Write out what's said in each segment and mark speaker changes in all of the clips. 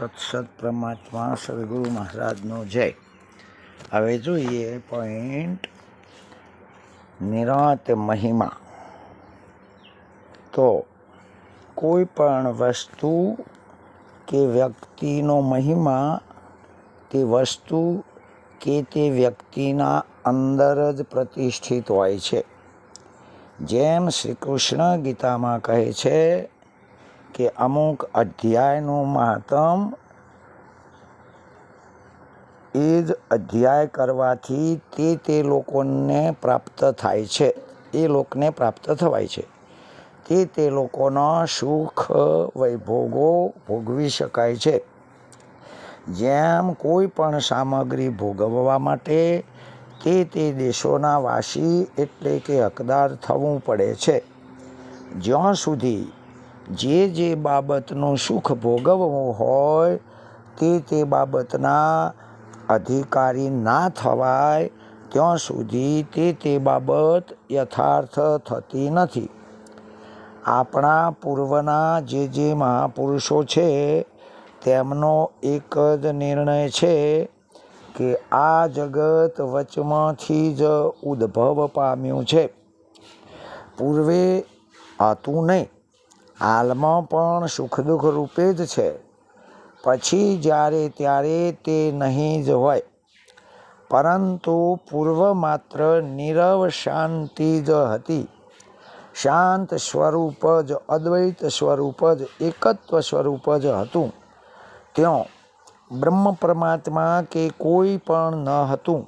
Speaker 1: તત્સત પરમાત્મા સદગુરુ મહારાજનો જય. હવે જોઈએ પોઈન્ટ નિરાંત મહિમા. તો કોઈ પણ વસ્તુ કે વ્યક્તિનો મહિમા તે વસ્તુ કે તે વ્યક્તિના અંદર જ પ્રતિષ્ઠિત હોય છે. જેમ શ્રી કૃષ્ણ ગીતામાં કહે છે કે અમુક અધ્યાયનું મહાત્મ એ જ અધ્યાય કરવાથી તે લોકોને પ્રાપ્ત થાય છે, એ લોકને પ્રાપ્ત થવાય છે, તે લોકોના સુખ વૈભોગો ભોગવી શકાય છે. જેમ કોઈ પણ સામગ્રી ભોગવવા માટે તે દેશોના વાસી એટલે કે હકદાર થવું પડે છે. જ્યાં સુધી જે બાબતનું સુખ ભોગવવું હોય તે બાબતના અધિકારી ના થવાય ત્યાં સુધી તે બાબત યથાર્થ થતી નથી. આપણા પૂર્વના જે મહાપુરુષો છે તેમનો એક જ નિર્ણય છે કે આ જગત વચમાંથી જ ઉદ્ભવ પામ્યું છે, પૂર્વે હતું નહીં. હાલમાં પણ સુખ દુઃખ રૂપે જ છે, પછી જ્યારે ત્યારે તે નહીં જ હોય. પરંતુ પૂર્વ માત્ર નીરવ શાંતિ જ હતી. શાંત સ્વરૂપ જ, અદ્વૈત સ્વરૂપ જ, એકત્વ સ્વરૂપ જ હતું. ત્યાં બ્રહ્મ પરમાત્મા કે કોઈ પણ ન હતું.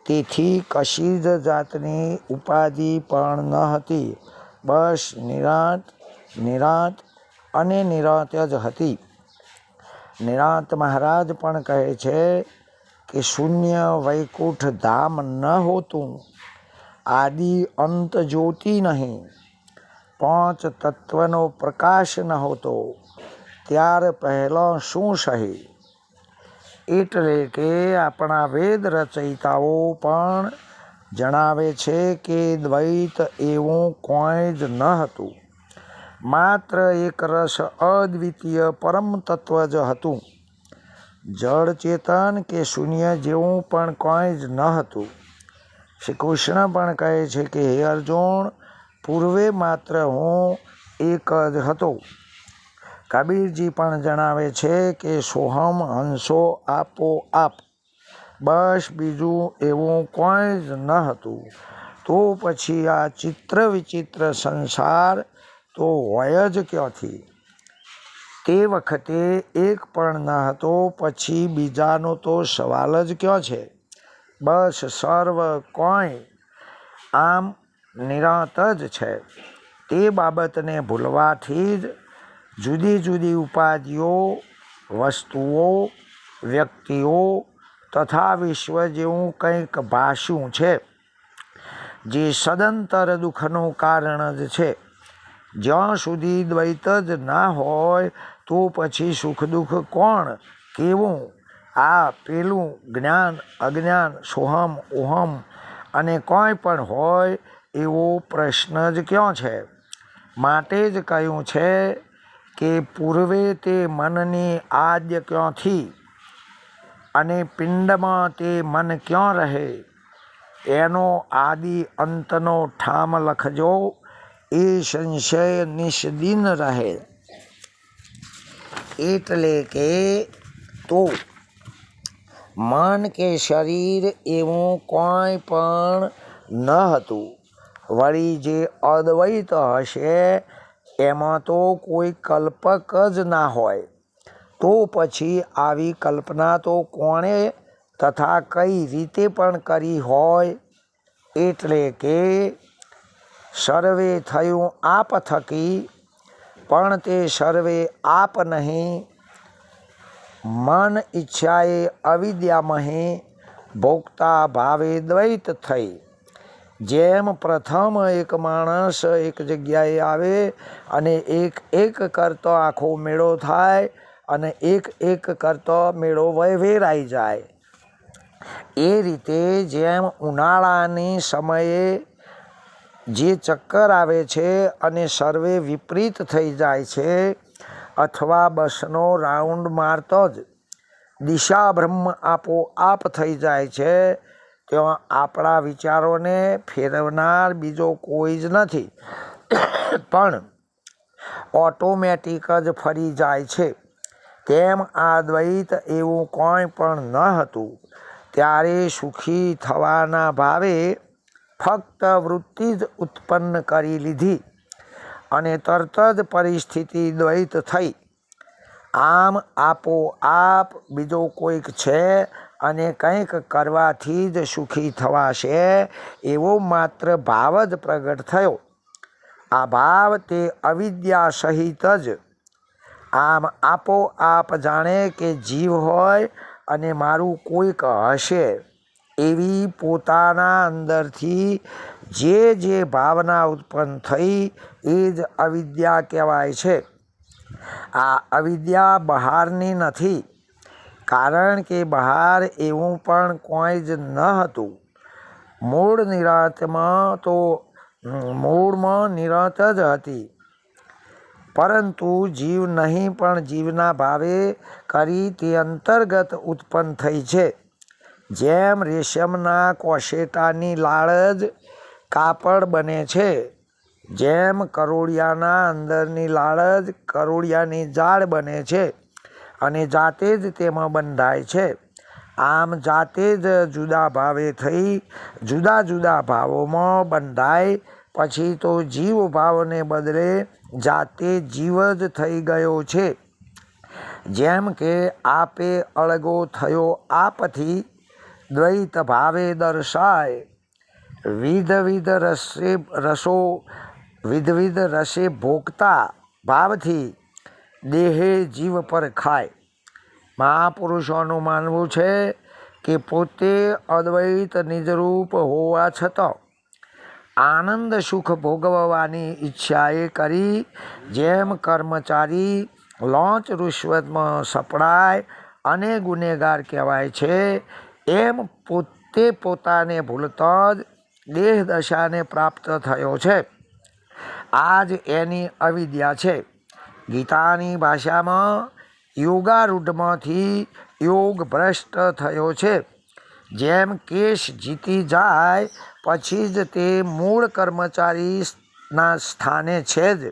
Speaker 1: તેથી કશી જ જાતની ઉપાધિ પણ ન હતી. બસ નિરાંત અને નિરાંત જ હતી. નિરાંત મહારાજ પણ કહે છે કે શૂન્ય વૈકુંઠ ધામ ન હોતું, આદિ અંત જ્યોતિ નહીં, પાંચ તત્વનો પ્રકાશ ન હોતો, ત્યાર પહેલાં શું સહી. એટલે કે આપણા વેદ રચયિતાઓ પણ જણાવે છે કે દ્વૈત એવું કોઈ જ ન હતું. માત્ર એક રસ અદ્વિતીય પરમ તત્વ જ હતું. જળ ચેતન કે શૂન્ય જેવું પણ કોઈ જ ન હતું. શ્રી કૃષ્ણ પણ કહે છે કે હે અર્જુન, પૂર્વે માત્ર હું એક જ હતો. કબીરજી પણ જણાવે છે કે સોહમ હંસો આપો આપ, બસ બીજું એવું કોઈ જ ન હતું. તો પછી આ ચિત્ર વિચિત્ર સંસાર તો હોય જ ક્યાંથી? તે વખતે એક પણ ન હતો, પછી બીજાનો તો સવાલ જ ક્યાં છે? બસ સર્વ કોઈ આમ નિરાંત જ છે. તે બાબતને ભૂલવાથી જ જુદી જુદી ઉપાધિઓ, વસ્તુઓ, વ્યક્તિઓ તથા વિશ્વ જેવું કંઈક ભાસ્યું છે, જે સદંતર દુઃખનું કારણ જ છે. જ્યાં સુધી દ્વૈત જ ના હોય તો પછી સુખ દુઃખ કોણ, કેવું, આ પેલું, જ્ઞાન અજ્ઞાન, સોહમ ઓહમ અને કોઈ પણ હોય એવો પ્રશ્ન જ ક્યાં છે? માટે જ કહ્યું છે કે પૂર્વે તે મનની આદ્ય ક્યાંથી, અને પિંડમાં તે મન ક્યાં રહે, એનો આદિ અંતનો ઠામ લખજો, એ સંશય નિષ્દિન રહે. એટલે કે તો મન કે શરીર એવું કોઈ પણ ન હતું. વળી જે અદ્વૈત હશે એમાં તો કોઈ કલ્પક જ ના હોય. તો પછી આવી કલ્પના તો કોણે તથા કઈ રીતે પણ કરી હોય? એટલે કે સર્વે થયું આપ થકી, પણ તે સર્વે આપ નહીં. મન ઈચ્છાએ અવિદ્યામહી, ભોગતા ભાવે દ્વૈત થઈ. જેમ પ્રથમ એક માણસ એક જગ્યાએ આવે અને એક કરતો આખો મેળો થાય અને એક કરતો મેળો વેરાઈ જાય. એ રીતે જેમ ઉનાળાની સમયે જે ચક્કર આવે છે અને સર્વે વિપરીત થઈ જાય છે અથવા બસનો રાઉન્ડ મારતો જ દિશા બ્રહ્મ આપોઆપ થઈ જાય છે, ત્યાં આપણા વિચારોને ફેરવનાર બીજો કોઈ જ નથી, પણ ઓટોમેટિક જ ફરી જાય છે. તેમ આ દ્વૈત એવું કોઈ પણ ન હતું. ત્યારે સુખી થવાના ભાવે ફક્ત વૃત્તિ જ ઉત્પન્ન કરી લીધી અને તરત જ પરિસ્થિતિ દ્વૈત થઈ. આમ આપોઆપ બીજો કોઈક છે અને કંઈક કરવાથી જ સુખી થવાશે એવો માત્ર ભાવ જ પ્રગટ થયો. આ ભાવ તે અવિદ્યા સહિત જ. આમ આપોઆપ જાણે કે જીવ હોય અને મારું કોઈક હશે એવી પોતાના અંદરથી જે ભાવના ઉત્પન્ન થઈ એ જ અવિદ્યા કહેવાય છે. આ અવિદ્યા બહારની નથી, કારણ કે બહાર એવું પણ કોઈ જ ન હતું. મૂળમાં નિરત જ હતી, પરંતુ જીવ નહીં પણ જીવના ભાવે કરી તે અંતર્ગત ઉત્પન્ન થઈ છે. જેમ રેશમના કોશેટાની લાળ જ કાપડ બને છે, જેમ કરોળિયાના અંદરની લાળ જ કરોળિયાની જાળ બને છે અને જાતે જ તેમાં બંધાય છે. આમ જાતે જ જુદા ભાવે થઈ જુદા જુદા ભાવોમાં બંધાય પછી તો જીવ ભાવને બદલે જાતે જીવ જ થઈ ગયો છે. જેમ કે આપે અળગો થયો આપથી દ્વૈત ભાવે દર્શાય, વિધવિધ રસે ભોગતા ભાવથી દેહે જીવ પર ખાય. મહાપુરુષોનું માનવું છે કે પોતે અદ્વૈત નિજરૂપ હોવા છતાં આનંદ સુખ ભોગવવાની ઈચ્છાએ કરી જેમ કર્મચારી લોંચ રૂશ્વતમાં સપડાય અને ગુનેગાર કહેવાય છે, એમ પોતે પોતાને ભૂલતો જ દેહ દશાને પ્રાપ્ત થયો છે. આ જ એની અવિદ્યા છે. ગીતાની ભાષામાં યોગારૂઢમાંથી યોગ ભ્રષ્ટ થયો છે. જેમ કેશ જીતી જાય પછી જ તે મૂળ કર્મચારીના સ્થાને છે જ,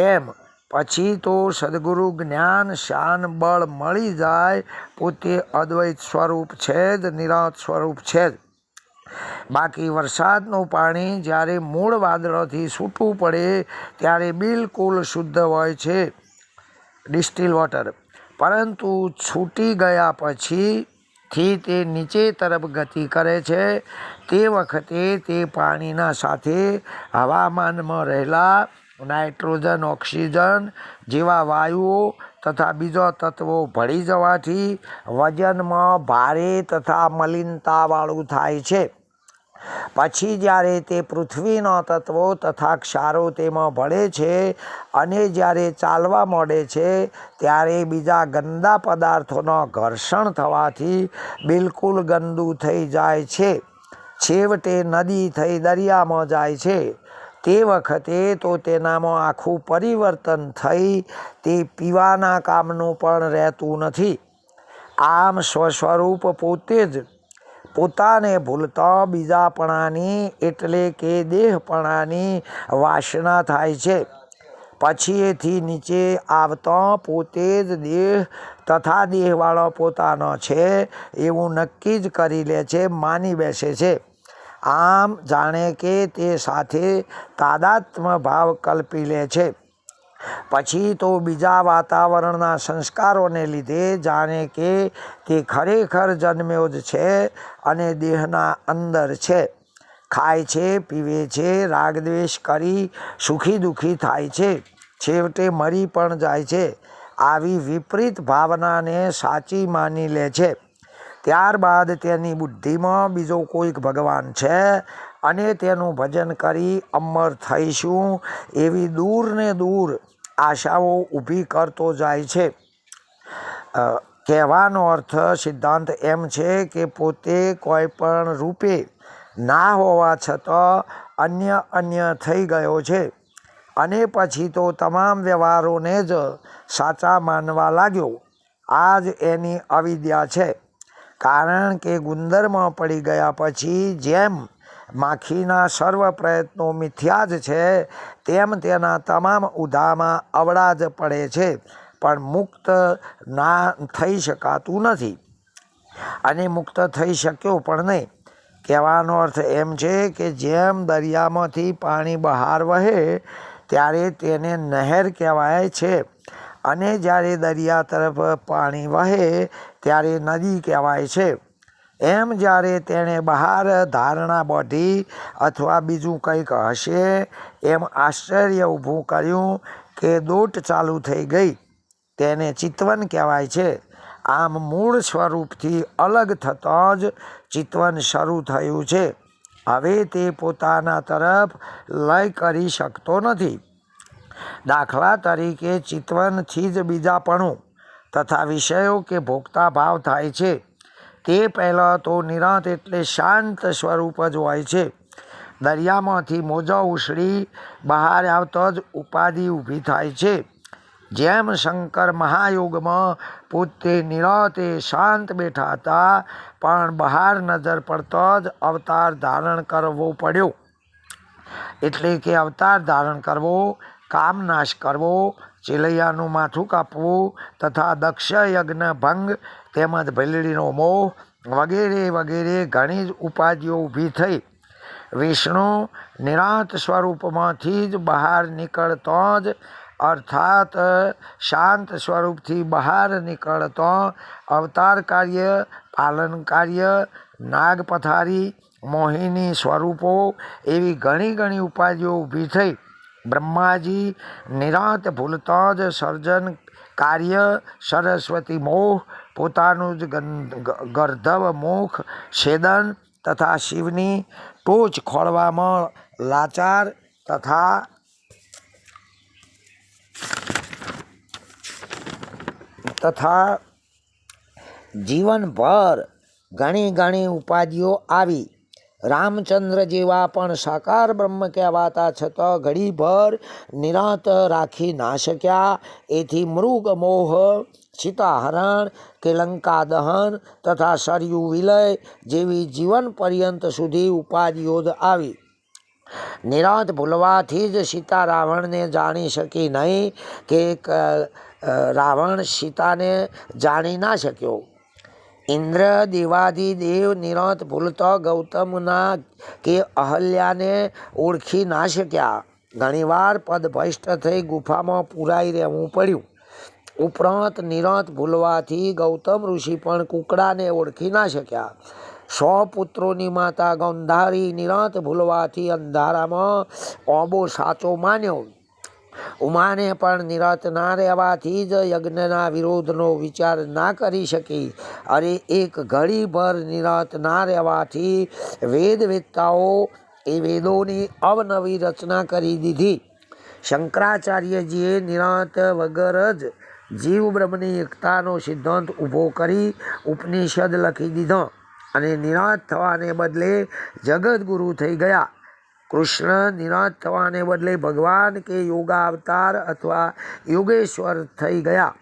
Speaker 1: એમ પછી તો સદગુરુ જ્ઞાન શાન બળ મળી જાય પોતે અદ્વૈત સ્વરૂપ છે જ, નિરાંત સ્વરૂપ છે જ. બાકી વરસાદનું પાણી જ્યારે મૂળ વાદળોથી છૂટવું પડે ત્યારે બિલકુલ શુદ્ધ હોય છે, ડિસ્ટિલ વોટર. પરંતુ છૂટી ગયા પછીથી તે નીચે તરફ ગતિ કરે છે, તે વખતે તે પાણીના સાથે હવામાનમાં રહેલા નાઇટ્રોજન, ઓક્સિજન જેવા વાયુઓ તથા બીજા તત્વો ભળી જવાથી વજનમાં ભારે તથા મલિનતાવાળું થાય છે. પછી જ્યારે તે પૃથ્વીના તત્વો તથા ક્ષારો તેમાં ભળે છે અને જ્યારે ચાલવા માંડે છે ત્યારે બીજા ગંદા પદાર્થોનો ઘર્ષણ થવાથી બિલકુલ ગંદુ થઈ જાય છે. છેવટે નદી થઈ દરિયામાં જાય છે. તે વખતે તો તેનામાં આખું પરિવર્તન થઈ તે પીવાના કામનું પણ રહેતું નથી. આમ સ્વસ્વરૂપ પોતે જ પોતાને ભૂલતા બીજાપણાની એટલે કે દેહપણાની વાસના થાય છે. પછી એથી નીચે આવતા પોતે જ દેહ તથા દેહવાળો પોતાનો છે એવું નક્કી જ કરી લે છે, માની બેસે છે. આમ જાણે કે તે સાથે તાદાત્મ્ય ભાવ કલ્પી લે છે. પછી તો બીજા વાતાવરણના સંસ્કારોને લીધે જાણે કે તે ખરેખર જન્મ્યો જ છે અને દેહના અંદર છે. ખાય છે, પીવે છે, રાગદ્વેષ કરી સુખી દુઃખી થાય છે, છેવટે મરી પણ જાય છે. આવી વિપરીત ભાવનાને સાચી માની લે છે. ત્યારબાદ તેની બુદ્ધિમાં બીજો કોઈક ભગવાન છે અને તેનું ભજન કરી અમર થઈશું એવી દૂર ને દૂર આશાઓ ઊભી કરતો જાય છે. કહેવાનો અર્થ સિદ્ધાંત એમ છે કે પોતે કોઈ પણ રૂપે ના હોવા છતાં અન્ય થઈ ગયો છે. અને પછી તો તમામ વ્યવહારોને જ સાચા માનવા લાગ્યો. આ જ એની અવિદ્યા છે. કારણ કે ગુંદરમાં પડી ગયા પછી જેમ માખીના સર્વ પ્રયત્નો મિથ્યા જ છે, તેમ તેના તમામ ઉધામાં અવળા જ પડે છે, પણ મુક્ત ના થઈ શકાતું નથી અને મુક્ત થઈ શક્યો પણ નહીં. કહેવાનો અર્થ એમ છે કે જેમ દરિયામાંથી પાણી બહાર વહે ત્યારે તેને નહેર કહેવાય છે, અને જ્યારે દરિયા તરફ પાણી વહે ત્યારે નદી કહેવાય છે. એમ જ્યારે તેણે બહાર ધારણા બાંધી અથવા બીજું કંઈક હશે એમ આશ્ચર્ય ઊભું કર્યું કે દોટ ચાલુ થઈ ગઈ, તેને ચિતવન કહેવાય છે. આમ મૂળ સ્વરૂપથી અલગ થતાં જ ચિતવન શરૂ થયું છે. હવે તે પોતાના તરફ લય કરી શકતો નથી. દાખલા તરીકે ચિતવનથી જ બીજાપણું તથા વિષયો કે ભોગતા ભાવ થાય છે. તે પહેલાં તો નિરાંત એટલે શાંત સ્વરૂપ જ હોય છે. દરિયામાંથી મોજા ઉછળી બહાર આવતા જ ઉપાધિ ઊભી થાય છે. જેમ શંકર મહાયોગમાં પોતે નિરાંતે શાંત બેઠા હતા, પણ બહાર નજર પડતા જ અવતાર ધારણ કરવો પડ્યો. એટલે કે અવતાર ધારણ કરવો, કામ નાશ કરવો, ચેલૈયાનું માથું કાપવું તથા દક્ષ યજ્ઞ ભંગ તેમજ ભીલડીનો મોહ વગેરે વગેરે ઘણી જ ઉપાધિઓ ઊભી થઈ. વિષ્ણુ નિરાંત સ્વરૂપમાંથી જ બહાર નીકળતા જ અર્થાત શાંત સ્વરૂપથી બહાર નીકળતા અવતાર કાર્ય, પાલન કાર્ય, નાગ પથારી, મોહિની સ્વરૂપો એવી ઘણી ઘણી ઉપાધિઓ ઊભી થઈ. બ્રહ્માજી નિરાંત ભૂલતા જ સર્જન કાર્ય, સરસ્વતી મોહ, પોતાનું જ ગર્ધવ મુખ છેદન તથા શિવની ટોચ ખોળવામાં લાચાર તથા જીવનભર ઘણી ઘણી ઉપાધિઓ આવી. રામચંદ્ર જેવા પણ સાકાર બ્રહ્મ કહેવાતા છતાં ઘડીભર નિરાંત રાખી ના શક્યા. એથી મૃગ મોહ, સીતાહરણ કે લંકા દહન તથા સરયુ વિલય જેવી જીવન પર્યંત સુધી ઉપાધિઓ જ આવી. નિરાંત ભૂલવાથી જ સીતા રાવણને જાણી શકી નહીં કે રાવણ સીતાને જાણી ના શક્યો. ઇન્દ્ર દેવાદિદેવ નિરાંત ભૂલતા ગૌતમના કે અહલ્યાને ઓળખી ના શક્યા. ઘણીવાર પદભ્રષ્ટ થઈ ગુફામાં પુરાઈ રહેવું પડ્યું. ઉપરાંત નિરાંત ભૂલવાથી ગૌતમ ઋષિ પણ કુકડાને ઓળખી ના શક્યા. 100 પુત્રોની માતા ગૌંધારી નિરાંત ભૂલવાથી અંધારામાં ઓબો સાચો માન્યો. ઉમાને પણ નિરાંત ના રહેવાથી જ યજ્ઞના વિરોધનો વિચાર ના કરી શકી. અરે એક ઘડીભર નિરાંત ના રહેવાથી વેદવેત્તાઓ એ વેદોની અવનવી રચના કરી દીધી. શંકરાચાર્યજીએ નિરાંત વગર જ જીવ બ્રહ્મની એકતાનો સિદ્ધાંત ઊભો કરી ઉપનિષદ લખી દીધો અને નિરાંત થવાને બદલે જગદગુરુ થઈ ગયા. કૃષ્ણ નિરાંત થવાને બદલે ભગવાન કે યોગાવતાર અથવા યોગેશ્વર થઈ ગયા.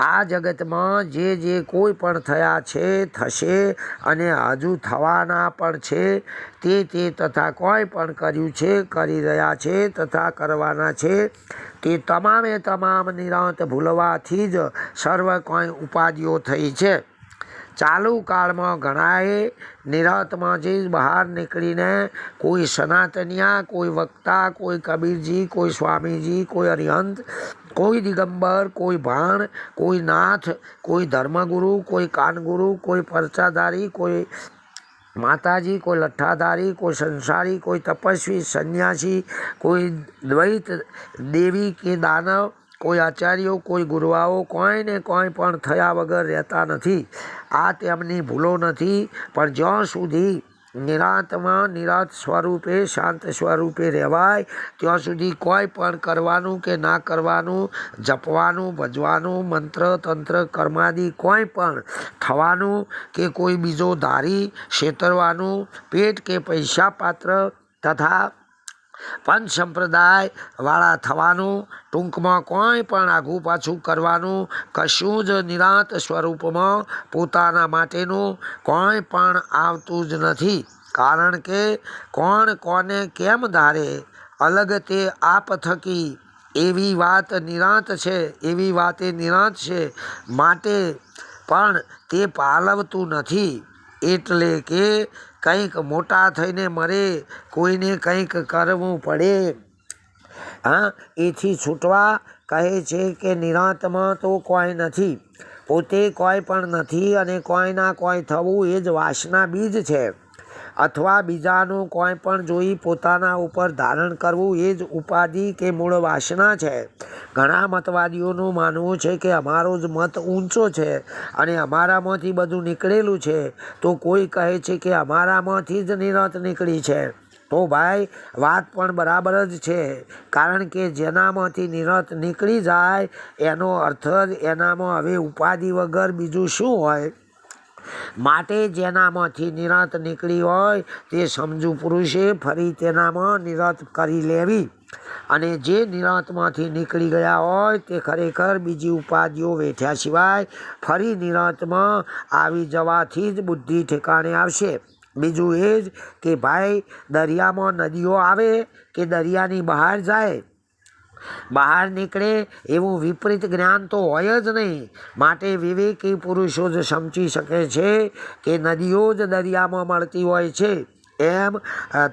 Speaker 1: આ જગતમાં જે કોઈ પણ થયા છે, થશે અને હજુ થવાના પણ છે, તે તથા કોઈ પણ કર્યું છે, કરી રહ્યા છે તથા કરવાના છે, તે તમામે તમામ નિરાંત ભૂલવાથી જ સર્વ કોઈ ઉપાધિઓ થઈ છે. ચાલુ કાળમાં ઘણાએ નિરાંતમાંથી બહાર નીકળીને કોઈ સનાતનિયા, કોઈ વક્તા, કોઈ કબીરજી, કોઈ સ્વામીજી, કોઈ અરિહંત, કોઈ દિગંબર, કોઈ ભાણ, કોઈ નાથ, કોઈ ધર્મગુરુ, કોઈ કાનગુરુ, કોઈ પરચાધારી, કોઈ માતાજી, કોઈ લઠ્ઠાધારી, કોઈ સંસારી, કોઈ તપસ્વી, સંન્યાસી, કોઈ દ્વૈત દેવી કે દાનવ, કોઈ આચાર્યો, કોઈ ગુરુવાઓ, કોઈને કોઈ પણ થયા વગર રહેતા નથી. આ તેમની ભૂલો નથી, પણ જ્યાં સુધી નિરાંતમાં નિરાંત સ્વરૂપે શાંત સ્વરૂપે રહેવાય ત્યાં સુધી કોઈ પણ કરવાનું કે ના કરવાનું, જપવાનું, ભજવાનું, મંત્ર તંત્ર કર્માદિ કોઈ પણ થવાનું કે કોઈ બીજો ધારી છેતરવાનું, પેટ કે પૈસા પાત્ર તથા પંચ સંપ્રદાય વાળા થવાનું, ટૂંકમાં કોઈ પણ આઘું પાછું કરવાનું, કશું જ નિરાંત સ્વરૂપમાં પોતાના માટેનું કોઈ પણ આવતું જ નથી. કારણ કે કોણ કોને કેમ ધારે અલગ તે આપ થકી એવી વાત નિરાંત છે, એવી વાતે નિરાંત છે, માટે પણ તે પાલવતું નથી. એટલે કે કંઈક મોટા થઈને મરે, કોઈને કંઈક કરવું પડે, એથી છૂટવા કહે છે કે નિરાંતમાં તો કોઈ નથી, પોતે કોઈ પણ નથી અને કોઈના કોઈ થવું એ જ વાસના બીજ છે, અથવા બીજાનું કોઈ પણ જોઈ પોતાના ઉપર ધારણ કરવું એ જ ઉપાધિ કે મૂળ વાસના છે. ઘણા મતવાદીઓનું માનવું છે કે અમારો જ મત ઊંચો છે અને અમારામાંથી બધું નીકળેલું છે, તો કોઈ કહે છે કે અમારામાંથી જ નિરંત નીકળી છે. તો ભાઈ વાત પણ બરાબર જ છે, કારણ કે જેનામાંથી નિરંત નીકળી જાય એનો અર્થ જ એનામાં હવે ઉપાધિ વગર બીજું શું હોય. માટે જેનામાંથી નિરંત નીકળી હોય તે સમજુ પુરુષે ફરી તેનામાં નિરંત કરી લેવી, અને જે નિરંતમાંથી નીકળી ગયા હોય તે ખરેખર બીજી ઉપાધિઓ વેઠ્યા સિવાય ફરી નિરંતમાં આવી જવાથી જ બુદ્ધિ ઠેકાણે આવશે. બીજું એ જ કે ભાઈ દરિયામાં નદીઓ આવે કે દરિયાની બહાર જાય, બહાર નીકળે એવું વિપરીત જ્ઞાન તો હોય જ નહીં. માટે વિવેકી પુરુષો જ સમજી શકે છે કે નદીઓ જ દરિયામાં મળતી હોય છે. એમ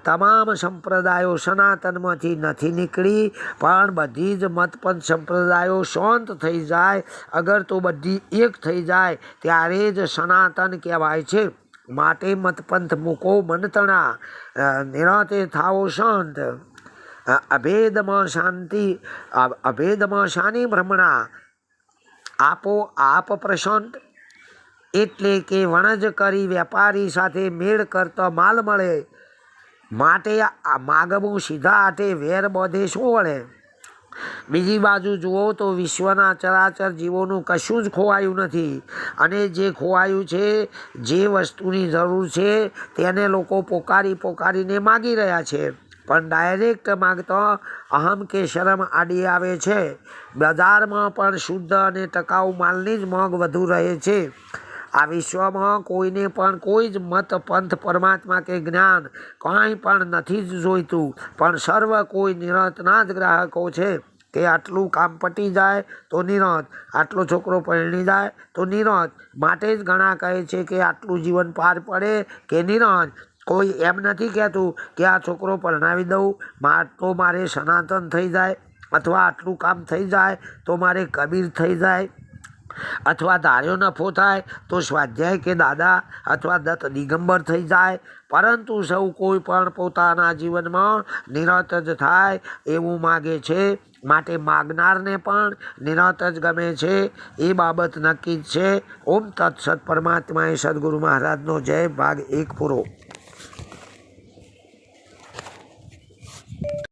Speaker 1: તમામ સંપ્રદાયો સનાતનમાંથી નથી નીકળી, પણ બધી જ મતપંથ સંપ્રદાયો શાંત થઈ જાય, અગર તો બધી એક થઈ જાય ત્યારે જ સનાતન કહેવાય છે. માટે મતપંથ મૂકો મનતણા, નિરાંતે થાઓ શાંત, અભેદમાં શાંતિ, અભેદમાં શાની ભ્રમણા, આપો આપ પ્રશાંત. એટલે કે વણજ કરી વેપારી સાથે મેળ કરતો માલ મળે, માટે માગવું સીધા હાથે વેર બોધે શું વળે. બીજી બાજુ જુઓ તો વિશ્વના ચરાચર જીવોનું કશું જ ખોવાયું નથી, અને જે ખોવાયું છે, જે વસ્તુની જરૂર છે તેને લોકો પોકારીને માગી રહ્યા છે, પણ ડાયરેક્ટ માગતા અહમ કે શરમ આડી આવે છે. બજારમાં પણ શુદ્ધ અને ટકાઉ માલની જ માંગ વધુ રહે છે. આ વિશ્વમાં કોઈને પણ કોઈ જ મત પંથ પરમાત્મા કે જ્ઞાન કંઈ પણ નથી જ જોઈતું, પણ સર્વ કોઈ નિરંતના જ ગ્રાહકો છે. કે આટલું કામ પટી જાય તો નિરંત, આટલો છોકરો પરણી જાય તો નિરંત. માટે જ ઘણા કહે છે કે આટલું જીવન પાર પડે કે નિરંત. કોઈ એમ નથી કહેતું કે આ છોકરો પરણાવી દઉં તો મારે સનાતન થઈ જાય, અથવા આટલું કામ થઈ જાય તો મારે કબીર થઈ જાય, અથવા ધાર્યો નફો થાય તો સ્વાધ્યાય કે દાદા અથવા દત્ત દિગંબર થઈ જાય. પરંતુ સૌ કોઈ પણ પોતાના જીવનમાં નિરંત જ થાય એવું માગે છે. માટે માગનારને પણ નિરંત જ ગમે છે, એ બાબત નક્કી જ છે. ઓમ તત્સત. પરમાત્માએ સદગુરુ મહારાજનો જય. ભાગ 1 પૂરો.